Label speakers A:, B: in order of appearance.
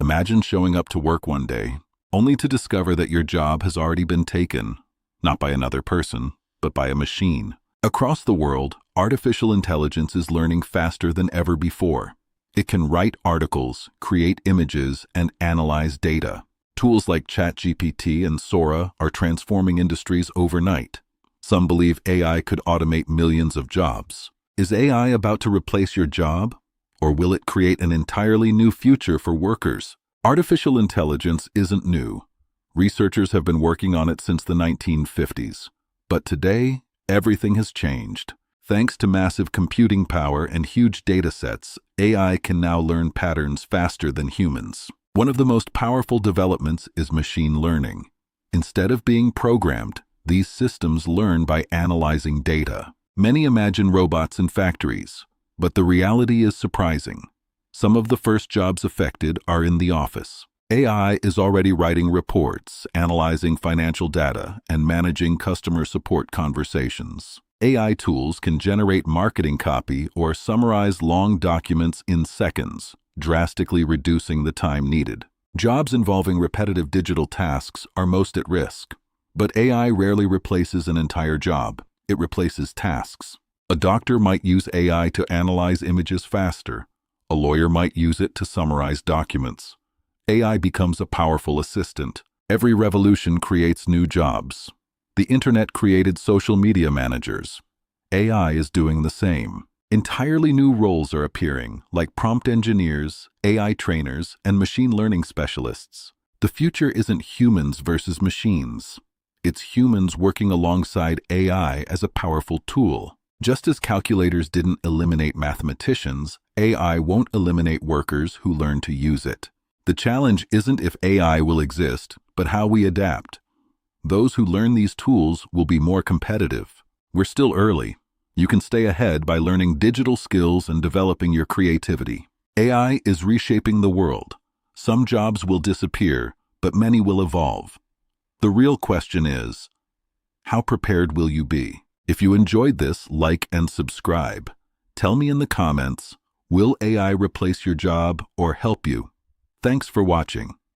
A: Imagine showing up to work one day, only to discover that your job has already been taken, not by another person, but by a machine. Across the world, artificial intelligence is learning faster than ever before. It can write articles, create images, and analyze data. Tools like ChatGPT and Sora are transforming industries overnight. Some believe AI could automate millions of jobs. Is AI about to replace your job? Or will it create an entirely new future for workers? Artificial intelligence isn't new. Researchers have been working on it since the 1950s. But today, everything has changed. Thanks to massive computing power and huge data sets, AI can now learn patterns faster than humans. One of the most powerful developments is machine learning. Instead of being programmed, these systems learn by analyzing data. Many imagine robots in factories, but the reality is surprising. Some of the first jobs affected are in the office. AI is already writing reports, analyzing financial data, and managing customer support conversations. AI tools can generate marketing copy or summarize long documents in seconds, drastically reducing the time needed. Jobs involving repetitive digital tasks are most at risk. But AI rarely replaces an entire job. It replaces tasks. A doctor might use AI to analyze images faster. A lawyer might use it to summarize documents. AI becomes a powerful assistant. Every revolution creates new jobs. The internet created social media managers. AI is doing the same. Entirely new roles are appearing, like prompt engineers, AI trainers, and machine learning specialists. The future isn't humans versus machines. It's humans working alongside AI as a powerful tool. Just as calculators didn't eliminate mathematicians, AI won't eliminate workers who learn to use it. The challenge isn't if AI will exist, but how we adapt. Those who learn these tools will be more competitive. We're still early. You can stay ahead by learning digital skills and developing your creativity. AI is reshaping the world. Some jobs will disappear, but many will evolve. The real question is, how prepared will you be? If you enjoyed this, like and subscribe. Tell me in the comments, will AI replace your job or help you? Thanks for watching.